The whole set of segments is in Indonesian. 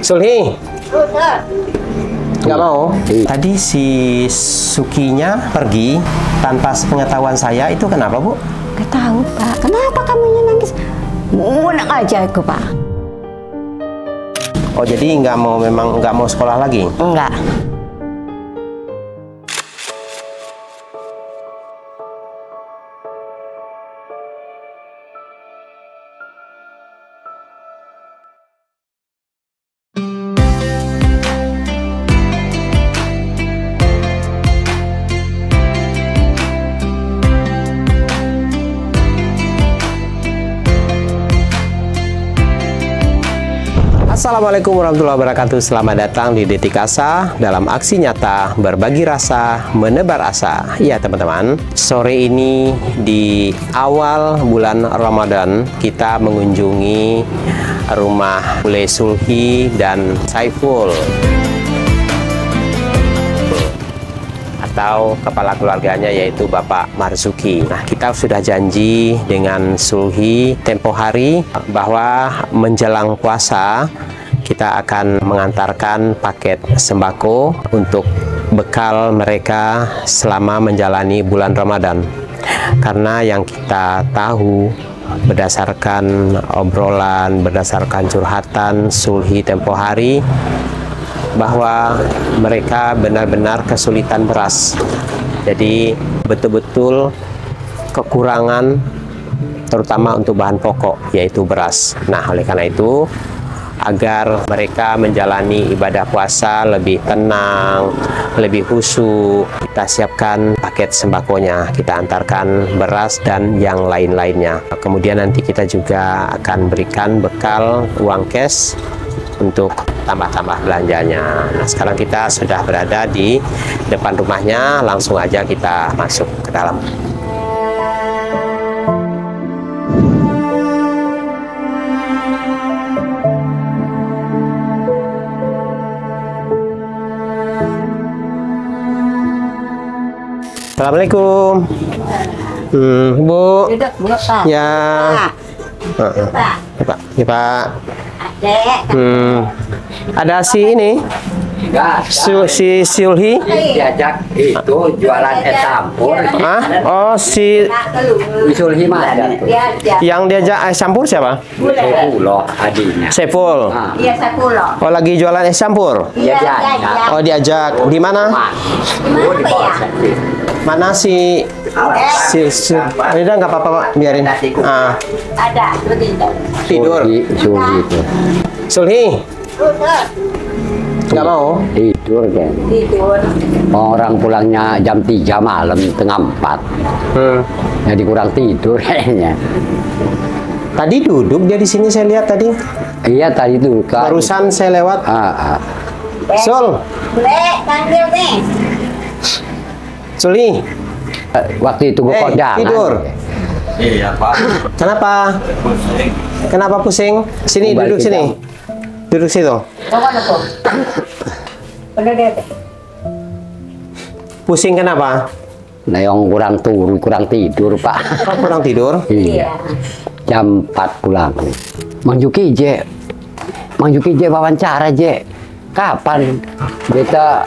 Sulhi, nggak mau? Tadi si Sukinya pergi tanpa sepengetahuan saya, itu kenapa, Bu? Gak tahu, Pak. Kenapa kamunya nangis? Munak aja aku, Pak. Oh, jadi memang nggak mau sekolah lagi? Enggak. Assalamualaikum warahmatullahi wabarakatuh. Selamat datang di Detik Asa dalam aksi nyata berbagi rasa, menebar asa. Ya teman-teman, sore ini di awal bulan Ramadan kita mengunjungi rumah Bule Sulhi dan Saiful atau kepala keluarganya, yaitu Bapak Marzuki. Nah, kita sudah janji dengan Sulhi tempo hari bahwa menjelang puasa kita akan mengantarkan paket sembako untuk bekal mereka selama menjalani bulan Ramadan. Karena yang kita tahu berdasarkan obrolan, berdasarkan curhatan Sulhi tempo hari, bahwa mereka benar-benar kesulitan beras. Jadi betul-betul kekurangan terutama untuk bahan pokok, yaitu beras. Nah, oleh karena itu, agar mereka menjalani ibadah puasa lebih tenang, lebih khusyuk, kita siapkan paket sembakonya, kita antarkan beras dan yang lain-lainnya. Kemudian nanti kita juga akan berikan bekal uang cash untuk tambah-tambah belanjanya. Nah, sekarang kita sudah berada di depan rumahnya, langsung aja kita masuk ke dalam. Assalamualaikum. Bu. Ya. Pak. Ya, Pak. Ada si ini. Si Sulhi diajak itu jualan es campur. Hah? Oh, si Sulhi mah ada tuh. yang diajak es campur siapa? Sepuluh adiknya. Sepul. Iya, sepuluh. Oh, lagi jualan es campur? Iya diajak. Oh, diajak. Di mana? Oh, di bawah sakit. Mana si udah nggak apa-apa, Pak, biarin. Ah, Ada, tidur. Sulhi itu. Sulhi nggak mau? Tidur kan. tidur. Orang pulangnya jam 3 malam, setengah 4. Jadi kurang tidur kayaknya. Tadi duduk dia di sini, saya lihat tadi. Iya tadi tuh kan. Barusan saya lewat. Sul. Boleh, panggil nih. Sulhi. Waktu itu gue kondangan. Tidur. Iya, Pak. Kenapa? Kenapa pusing? Sini, Kembali duduk kita. sini. Duduk situ. Pusing kenapa? Nah, yang kurang tidur, Pak. Kok kurang tidur? Iya. Jam 4 pulang. Mang Juki Je wawancara Je. Kapan? Kita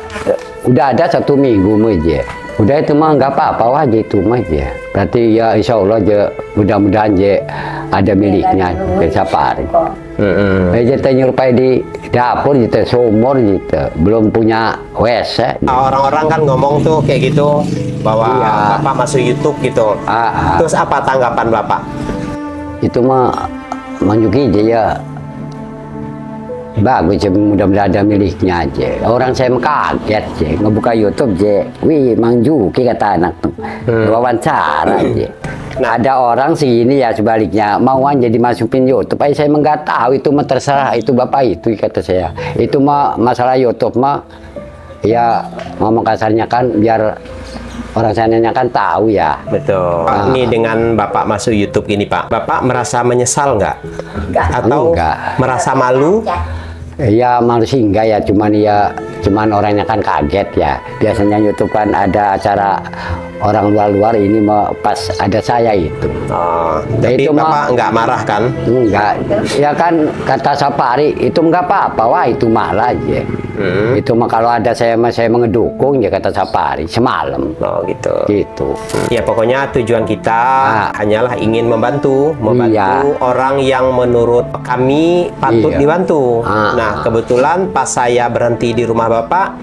udah ada 1 minggu aja. Udah itu mah nggak apa-apa aja itu mah aja. Berarti ya insya Allah je, mudah-mudahan je ada miliknya ke siapa. Kita nyurupai di dapur gitu, sumur gitu, belum punya WC. Orang-orang kan ngomong tuh kayak gitu bahwa Iya. Bapak masuk YouTube gitu. Terus apa tanggapan Bapak? Itu mah Manjuki aja ya. Bagus ya, mudah-mudahan ada miliknya aja. Orang saya kaget aja, ngebuka YouTube aja. Wih, Mang Juki kata anak tuh. Wawancara aja. Nah, ada orang sini ya sebaliknya mauan jadi masukin YouTube. Saya emang nggak tahu, itu mah terserah, itu Bapak itu kata saya. Itu mah masalah YouTube mah ya ngomong kasarnya kan biar orang sananya kan tahu ya. Betul. Ini dengan Bapak masuk YouTube ini, Pak, Bapak merasa menyesal nggak? Atau Enggak. merasa malu? Ya malu sih enggak ya, cuman ya cuman orangnya kan kaget ya. Biasanya YouTube kan ada acara orang luar-luar, ini pas ada saya itu. Oh, tapi itu Bapak nggak marah kan? Enggak, ya kan kata Sapari itu enggak apa-apa, wah itu malah aja. Itu mah kalau ada saya mengedukung ya kata Sapari semalam. Oh gitu. Gitu. Ya pokoknya tujuan kita hanyalah ingin membantu orang yang menurut kami patut dibantu. Nah kebetulan pas saya berhenti di rumah Bapak,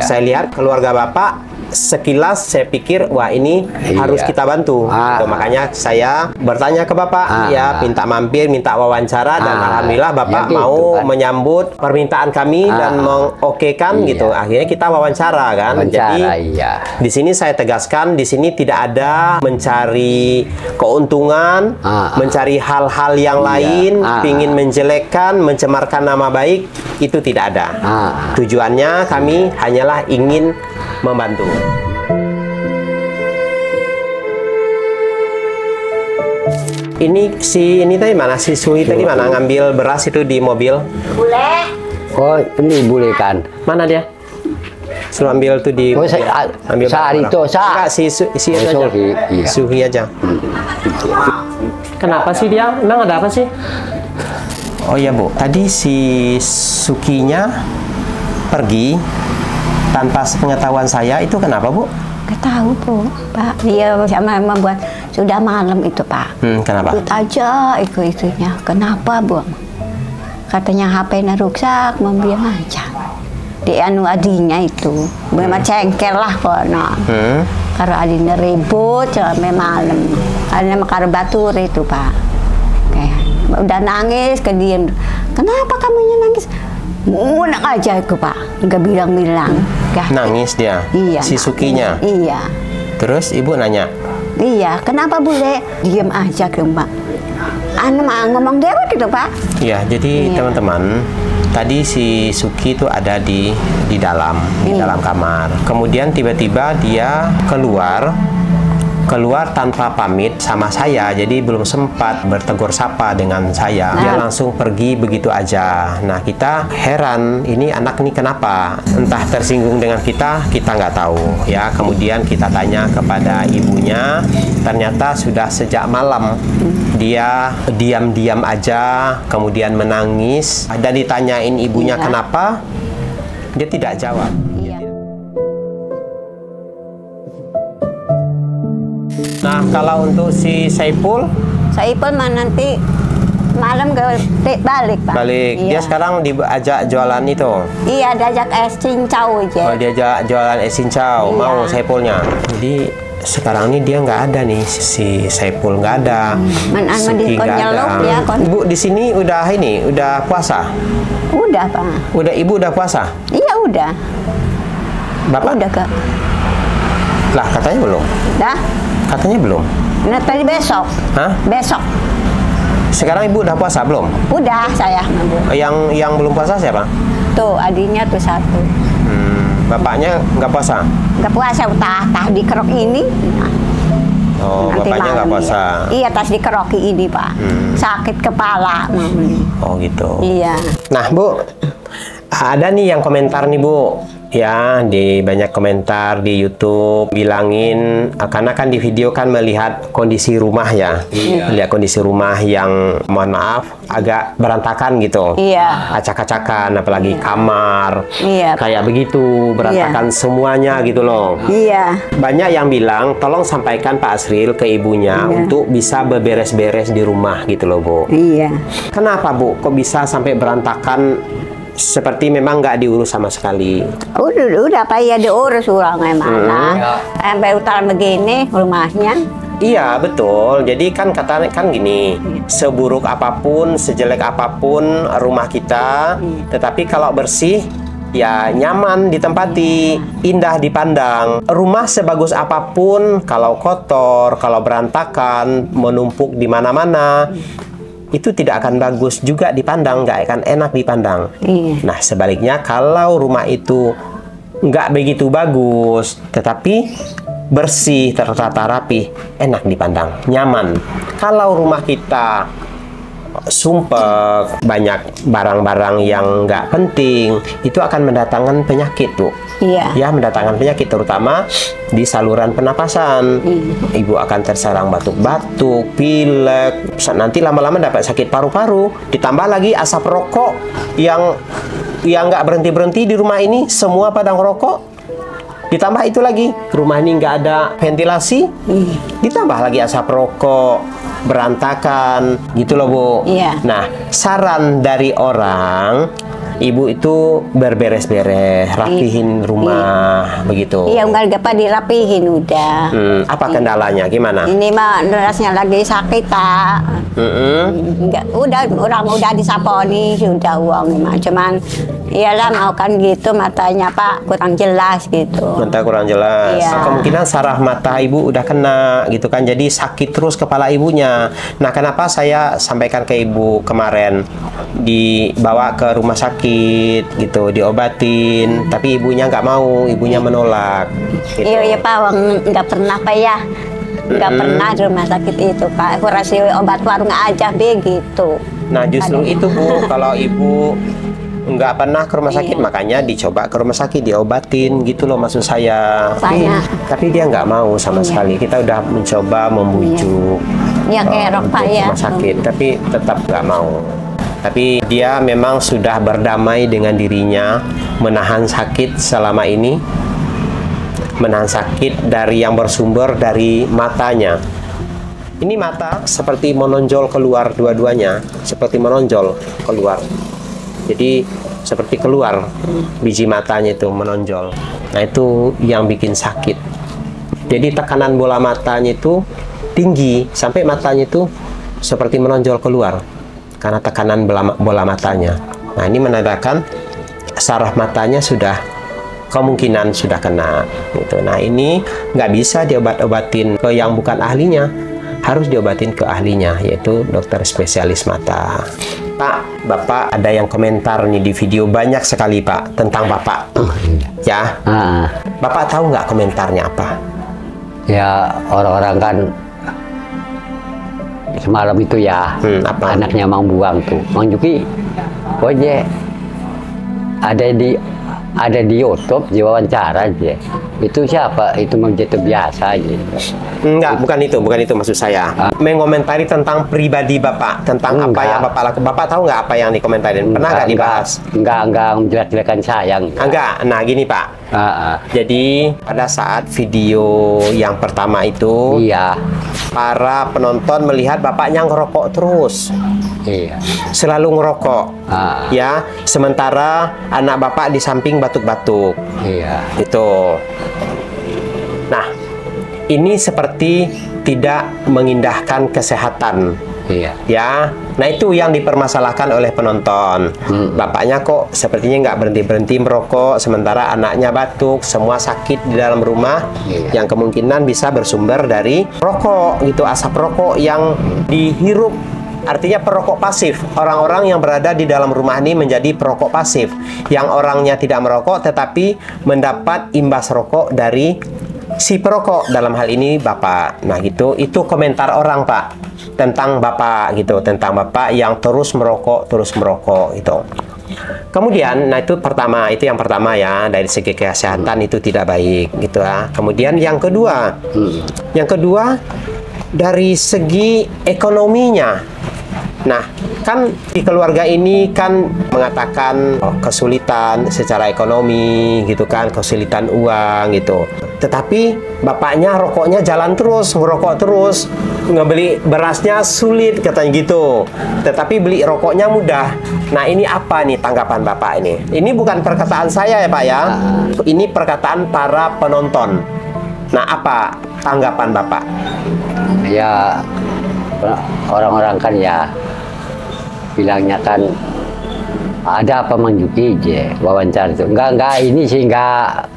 saya lihat keluarga Bapak. Sekilas saya pikir wah ini harus kita bantu. Gitu. Makanya saya bertanya ke Bapak, ya minta mampir, minta wawancara, dan alhamdulillah Bapak mau menyambut permintaan kami dan mengokekan gitu. Akhirnya kita wawancara kan. Jadi di sini saya tegaskan, di sini tidak ada mencari keuntungan, mencari hal-hal yang lain, ingin menjelekkan, mencemarkan nama baik, itu tidak ada. Tujuannya kami hanyalah ingin membantu. Ini tadi mana? Si Sui tadi mana ngambil beras itu di mobil? Boleh. Oh, ini boleh kan? Mana dia? Suruh ambil tuh di ambil saat itu enggak, si aja. Suhi aja. Kenapa sih dia? Emang ada apa sih? Oh iya Bu, tadi si Sukinya pergi tanpa sepengetahuan saya, itu kenapa Bu? Gak tahu Bu, Pak. Dia sama membuat sudah malam itu Pak. Kenapa? Ikut aja itunya. Kenapa Bu? Katanya HP-nya rusak, mau bilang aja. Di anu adinya itu, memang cengkel lah kok. Karena adinya ribut sampai malam. Karena makar batur itu Pak. Kayak udah nangis ke dia. Kenapa kamu nangis? Munak aja itu Pak, nggak bilang-bilang. Nangis dia? Iya. Si Sukinya? Iya. Terus ibu nanya? Iya, kenapa Bule? Diam aja ke Mbak. Anu mah ngomong dewek gitu Pak. Iya, jadi teman-teman, tadi si Suki itu ada di dalam kamar. Kemudian tiba-tiba dia keluar tanpa pamit sama saya, jadi belum sempat bertegur sapa dengan saya. Dia langsung pergi begitu aja. Nah kita heran, ini anak ini kenapa? Entah tersinggung dengan kita nggak tahu ya. Kemudian kita tanya kepada ibunya, ternyata sudah sejak malam dia diam-diam aja, kemudian menangis. Dan ditanyain ibunya kenapa, dia tidak jawab. Nah, kalau untuk si Saipul mah nanti malam balik Pak. Balik. Dia sekarang diajak jualan itu. Iya, diajak es cincau aja. Oh, diajak jualan es cincau. Mau Saipulnya. Jadi sekarang ini dia nggak ada nih, si Saipul nggak ada. Suki nggak ada. Ibu di sini udah puasa? Udah Pak. Ibu udah puasa? Iya udah. Bapak? Udah Kak. Lah katanya belum. Dah? Katanya belum. Nah tadi besok. Hah? Besok. Sekarang ibu udah puasa belum? Udah saya. Yang belum puasa siapa? Tuh adiknya tuh satu. Bapaknya nggak puasa? Nggak puasa, tah dikerok ini. Oh, nanti bapaknya nggak puasa? Iya, tas dikeroki ini Pak. Sakit kepala. Oh gitu. Iya. Nah Bu, ada nih yang komentar nih Bu. Ya, di banyak komentar di YouTube bilangin, karena kan di video kan melihat kondisi rumah ya. Lihat kondisi rumah yang mohon maaf agak berantakan gitu. Iya. Acak-acakan, apalagi kamar. Iya. Kayak begitu, berantakan semuanya gitu loh. Iya. Banyak yang bilang, tolong sampaikan Pak Asril ke ibunya untuk bisa beberes-beres di rumah gitu loh Bu. Iya. Kenapa Bu? Kok bisa sampai berantakan? Seperti memang nggak diurus sama sekali. Udah Pak, ya diurus orangnya mana. Sampai utara begini rumahnya. Iya betul. Jadi kan gini, seburuk apapun, sejelek apapun rumah kita, tetapi kalau bersih ya nyaman ditempati, indah dipandang. Rumah sebagus apapun, kalau kotor, kalau berantakan, menumpuk di mana-mana, itu tidak akan bagus juga dipandang, nggak akan enak dipandang. Nah sebaliknya kalau rumah itu nggak begitu bagus, tetapi bersih, tertata rapi, enak dipandang, nyaman. Kalau rumah kita sumpek, banyak barang-barang yang nggak penting, itu akan mendatangkan penyakit, Bu. Iya. Ya, mendatangkan penyakit terutama di saluran pernapasan. Ibu akan terserang batuk-batuk, pilek, nanti lama-lama dapat sakit paru-paru, ditambah lagi asap rokok yang nggak berhenti-berhenti di rumah ini, semua padang rokok. Ditambah itu lagi, rumah ini nggak ada ventilasi, ditambah lagi asap rokok, berantakan, gitu loh, Bu. Iya. Nah, saran dari orang, ibu itu berberes-beres, rapihin rumah, begitu. Iya, nggak apa dirapihin udah. Apa kendalanya? Gimana? Ini mah derasnya lagi sakit, Pak. Enggak, orang udah disaponi sudah uang mah, cuman iyalah mau kan gitu matanya Pak kurang jelas gitu. Mata kurang jelas. Iya. Kemungkinan saraf mata ibu udah kena gitu kan, jadi sakit terus kepala ibunya. Nah, kenapa saya sampaikan ke ibu kemarin dibawa ke rumah sakit gitu, diobatin, tapi ibunya nggak mau, ibunya menolak. Gitu. Iya Pak, nggak pernah Pak ya. Nggak pernah di rumah sakit itu Pak. Aku rasa obat warung aja begitu. Nah, justru itu Bu, kalau ibu nggak pernah ke rumah sakit, makanya dicoba ke rumah sakit, diobatin gitu loh maksud saya. Tapi dia nggak mau sama sekali. Kita udah mencoba membujuk Ya kerok Pak ya. rumah sakit, tapi tetap nggak mau. Tapi dia memang sudah berdamai dengan dirinya, menahan sakit selama ini, menahan sakit dari yang bersumber dari matanya. Ini mata seperti menonjol keluar dua-duanya, seperti menonjol keluar. Jadi seperti keluar biji matanya itu menonjol. Nah, itu yang bikin sakit. Jadi tekanan bola matanya itu tinggi sampai matanya itu seperti menonjol keluar karena tekanan bola matanya. Nah, ini menandakan saraf matanya sudah kemungkinan sudah kena gitu. Nah, ini nggak bisa diobat-obatin ke yang bukan ahlinya, harus diobatin ke ahlinya, yaitu dokter spesialis mata. Pak, Bapak ada yang komentar nih di video banyak sekali Pak tentang Bapak. Ya, Bapak tahu nggak komentarnya apa? Ya, orang-orang kan semalam itu ya, apa? anaknya Mang Buang tuh, Mang Juki, oje ada di YouTube diwawancara aja. Itu siapa? Itu Mang Jeto biasa aja. Enggak, bukan itu maksud saya. Mengomentari tentang pribadi Bapak, tentang apa yang Bapak lakukan. Bapak tahu nggak apa yang dikomentarin? Pernah nggak dibahas? Enggak menjelaskan saya. Enggak. Nah, gini Pak. Jadi pada saat video yang pertama itu, iya, para penonton melihat bapaknya ngerokok terus. Iya. Selalu ngerokok. Ya, sementara anak bapak di samping batuk-batuk. Iya. Itu. Nah, ini seperti tidak mengindahkan kesehatan. Iya. Ya, nah itu yang dipermasalahkan oleh penonton. Bapaknya kok sepertinya nggak berhenti-berhenti merokok, sementara anaknya batuk, semua sakit di dalam rumah, yang kemungkinan bisa bersumber dari rokok, gitu, asap rokok yang dihirup. Artinya perokok pasif. Orang-orang yang berada di dalam rumah ini menjadi perokok pasif, yang orangnya tidak merokok tetapi mendapat imbas rokok dari si perokok, dalam hal ini Bapak. Nah, gitu, itu komentar orang Pak tentang Bapak gitu, tentang Bapak yang terus merokok itu. Kemudian, nah itu yang pertama ya, dari segi kesehatan itu tidak baik gitu ya. Kemudian yang kedua, dari segi ekonominya. Nah, kan di keluarga ini kan mengatakan kesulitan secara ekonomi gitu kan, kesulitan uang gitu. Tetapi bapaknya rokoknya jalan terus, ngerokok terus, ngebeli berasnya sulit katanya gitu. Tetapi beli rokoknya mudah. Nah, ini apa nih tanggapan Bapak ini? Ini bukan perkataan saya ya Pak ya. Ini perkataan para penonton. Nah, apa tanggapan Bapak? Ya, orang-orang kan ya bilangnya kan ada apa Mang Juki je wawancara itu. Enggak ini sih, enggak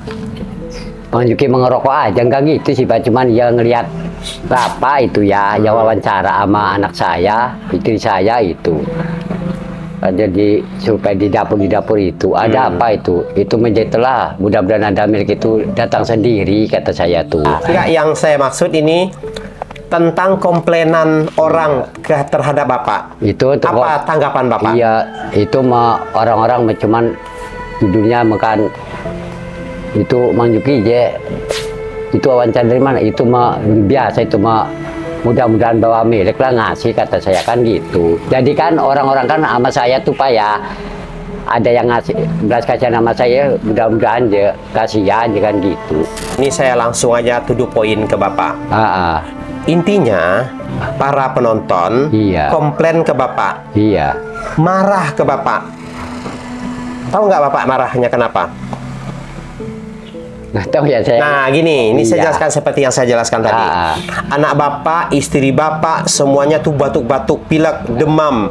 Mang Juki mengerokok aja, enggak gitu sih Pak, cuman ya ngelihat Bapak itu ya wawancara sama anak saya, istri saya itu. Jadi supaya di dapur itu ada apa itu menjadilah, mudah-mudahan ada milik itu datang sendiri kata saya tuh. Enggak, yang saya maksud ini tentang komplainan orang terhadap Bapak. Itu Apa tanggapan Bapak? Iya, itu mah orang-orang cuman judulnya makan itu Mang Yuki je. Itu wawancara dari mana? Itu mah biasa, itu mah mudah-mudahan bawa milik lah ngasih, kata saya kan gitu. Jadi kan orang-orang kan sama saya tuh Pak ya, ada yang ngasih belas kasihan sama saya, mudah-mudahan aja kasihan aja kan gitu. Ini saya langsung aja to the point ke Bapak. Intinya para penonton Iya. komplain ke Bapak, Iya. marah ke Bapak. Tahu nggak Bapak marahnya kenapa? Nggak tahu ya saya. Nah gini, ini saya Iya. jelaskan seperti yang saya jelaskan tadi. Anak Bapak, istri Bapak, semuanya tuh batuk-batuk, pilek, demam.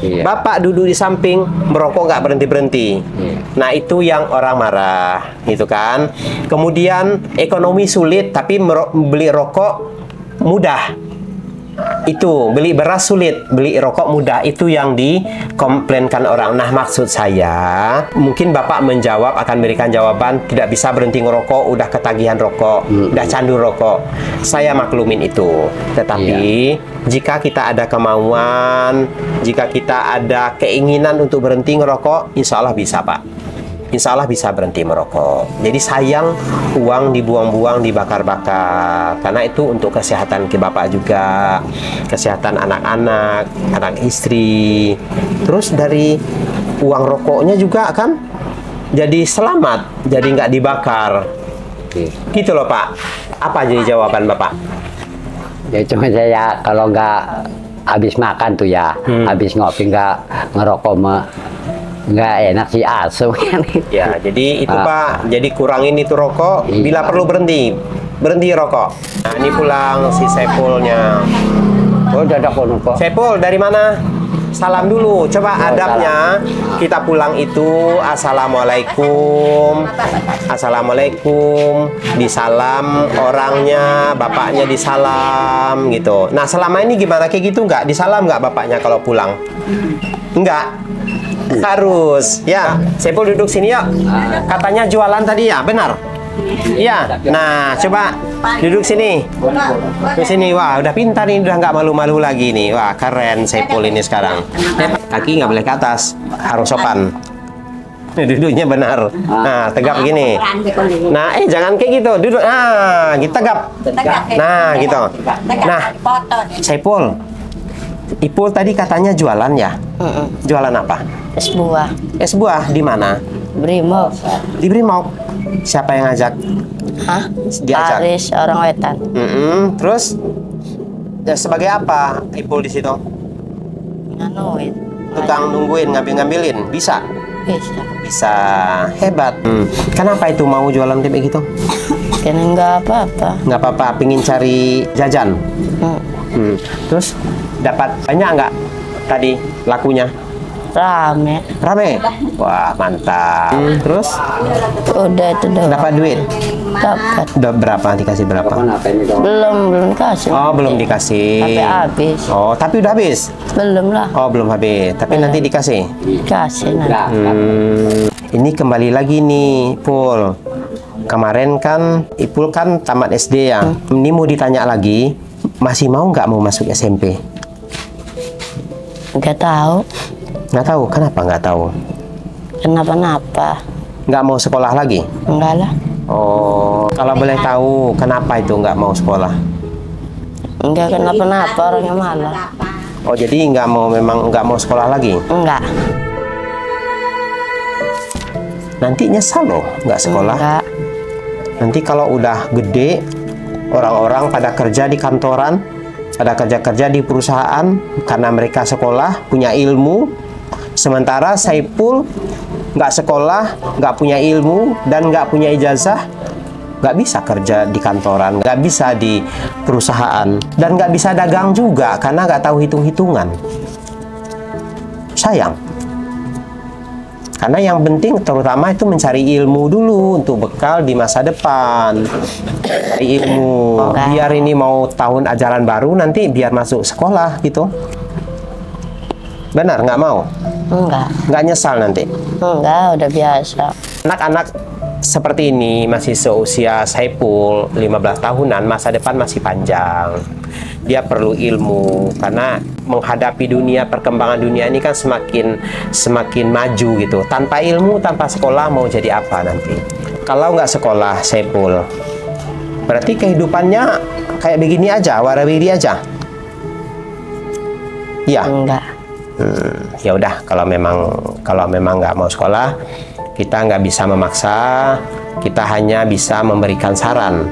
Iya. Bapak duduk di samping, merokok nggak berhenti-berhenti. Iya. Nah itu yang orang marah, gitu kan. Kemudian ekonomi sulit, tapi beli rokok mudah. Itu beli beras sulit, beli rokok mudah. Itu yang dikomplainkan orang. Nah maksud saya, mungkin Bapak menjawab, akan berikan jawaban, tidak bisa berhenti ngerokok, udah ketagihan rokok, udah candu rokok. Saya maklumin itu. Tetapi jika kita ada kemauan, jika kita ada keinginan untuk berhenti ngerokok, insya Allah bisa Pak. Insya Allah bisa berhenti merokok. Jadi sayang uang dibuang-buang, dibakar-bakar. Karena itu untuk kesehatan ke Bapak juga, kesehatan anak-anak, anak istri. Terus dari uang rokoknya juga kan jadi selamat, jadi nggak dibakar. Gitu loh Pak. Apa jadi jawaban Bapak? Ya cuma saya kalau nggak habis makan tuh ya, habis ngopi nggak ngerokok mah nggak enak sih asem kan. Ya, jadi itu Pak, jadi kurangin itu rokok, bila perlu berhenti rokok. Nah, ini pulang si Saifulnya. Oh, udah ada kono kok. Saiful dari mana? Salam dulu, coba adabnya. Kita pulang itu assalamualaikum, assalamualaikum, disalam orangnya, bapaknya disalam gitu. Nah selama ini gimana kayak gitu nggak? Disalam nggak bapaknya kalau pulang? Enggak. Harus ya. Saiful duduk sini yuk. Katanya jualan tadi ya, benar? Iya. Nah coba duduk sini. Duduk sini. Wah udah pintar nih, udah nggak malu-malu lagi nih. Wah keren Saiful ini sekarang. Kaki nggak boleh ke atas, harus sopan. Duduknya benar. Nah tegap gini. Nah jangan kayak gitu. Duduk. Nah gitu tegap. Nah gitu. Nah Saiful, Ipul tadi katanya jualan ya? Jualan apa? Es buah. Es buah di mana? Brimob. Di Brimob. Siapa yang ngajak? Hah? Diajak. Aris orang wetan. Terus ya, sebagai apa Ipul di situ? Nganuin. Tukang nungguin, ngambil-ngambilin, bisa? Bisa. Bisa, hebat. Kenapa itu mau jualan kayak gitu? Karena nggak apa-apa. Nggak apa-apa, pingin cari jajan. Terus dapat banyak nggak tadi lakunya? Rame. Rame? Wah mantap. Terus Udah itu doang. dapat duit? Dapat. Udah berapa? Dikasih berapa? Belum kasih. Oh belum dikasih. Tapi habis. Oh tapi udah habis? Belum lah. Oh belum habis. Tapi nanti dikasih. Kasih nanti. Ini kembali lagi nih Pul. Kemarin kan Ipul kan tamat SD ya. Ini mau ditanya lagi, masih mau nggak mau masuk SMP? Nggak tahu. Nggak tahu. Kenapa nggak tahu? Kenapa-napa. Nggak mau sekolah lagi? Enggak lah. Oh, kalau boleh tahu kenapa itu nggak mau sekolah? Enggak kenapa-napa, orangnya malah. Oh jadi nggak mau, memang nggak mau sekolah lagi? Enggak. Nanti nyesal loh nggak sekolah. Enggak. Nanti kalau udah gede, orang-orang pada kerja di kantoran, pada kerja-kerja di perusahaan, karena mereka sekolah, punya ilmu. Sementara Saiful nggak sekolah, nggak punya ilmu, dan nggak punya ijazah, nggak bisa kerja di kantoran, nggak bisa di perusahaan, dan nggak bisa dagang juga karena nggak tahu hitung-hitungan. Sayang. Karena yang penting terutama itu mencari ilmu dulu untuk bekal di masa depan. Cari ilmu. Biar ini mau tahun ajaran baru nanti biar masuk sekolah gitu. Benar nggak mau? Enggak. Nggak nyesal nanti? Enggak, udah biasa. Anak-anak seperti ini, masih seusia Saipul 15 tahunan, masa depan masih panjang. Dia perlu ilmu karena menghadapi dunia, perkembangan dunia ini kan semakin maju gitu. Tanpa ilmu, tanpa sekolah mau jadi apa nanti? Kalau nggak sekolah Saipul, berarti kehidupannya kayak begini aja, warawiri aja. Iya. Enggak. Ya udah, kalau memang nggak mau sekolah, kita nggak bisa memaksa, kita hanya bisa memberikan saran.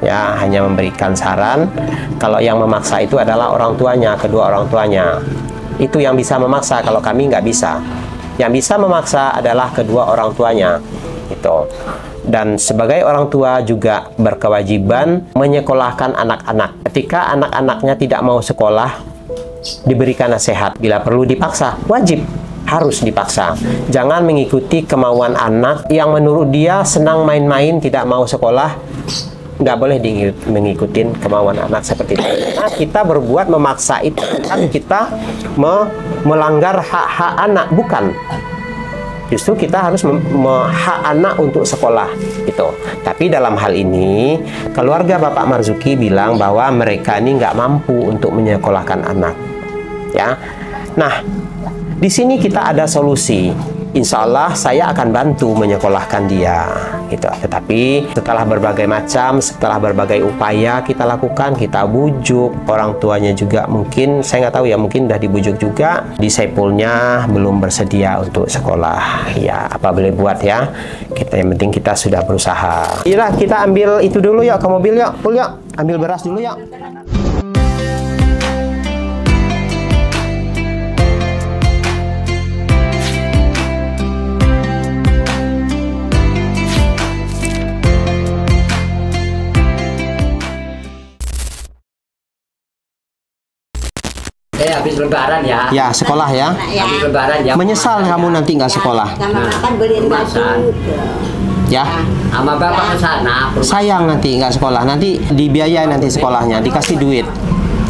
Ya, hanya memberikan saran. Kalau yang memaksa itu adalah orang tuanya, kedua orang tuanya. Itu yang bisa memaksa, kalau kami nggak bisa. Yang bisa memaksa adalah kedua orang tuanya. Gitu. Dan sebagai orang tua juga berkewajiban menyekolahkan anak-anak. Ketika anak-anaknya tidak mau sekolah, diberikan nasihat. Bila perlu dipaksa, wajib harus dipaksa. Jangan mengikuti kemauan anak yang menurut dia senang main-main, tidak mau sekolah. Nggak boleh mengikuti kemauan anak seperti itu. Nah, kita berbuat memaksa itu kan kita melanggar hak-hak anak, bukan. Justru kita harus hak anak untuk sekolah gitu. Tapi dalam hal ini keluarga Bapak Marzuki bilang bahwa mereka ini nggak mampu untuk menyekolahkan anak. Ya, nah di sini kita ada solusi. Insya Allah saya akan bantu menyekolahkan dia, gitu. Tetapi setelah berbagai upaya kita lakukan, kita bujuk orang tuanya juga, mungkin saya nggak tahu ya, mungkin udah dibujuk juga, di Saipulnya belum bersedia untuk sekolah. Ya, apa boleh buat ya. Yang penting kita sudah berusaha. Iya, kita ambil itu dulu yuk, ke mobil yuk, Pul yuk, ambil beras dulu yuk. Habis lebaran ya. Ya, sekolah ya. Habis lebaran ya. Menyesal kamu nanti nggak sekolah. Sama makan beliin baju. Ya. Sama bapak ke sana. Sayang nanti nggak sekolah. Nanti dibiayai nanti sekolahnya, dikasih duit,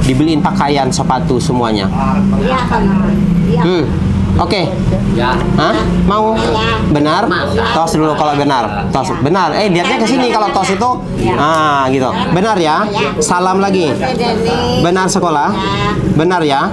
dibeliin pakaian, sepatu semuanya. Iya kan. Iya. Oke. Ya. Hah? Mau? Benar? Tos dulu kalau benar. Tos benar. Lihatnya ke sini kalau tos itu. Ah, gitu. Benar ya? Salam lagi. Benar sekolah? Benar ya?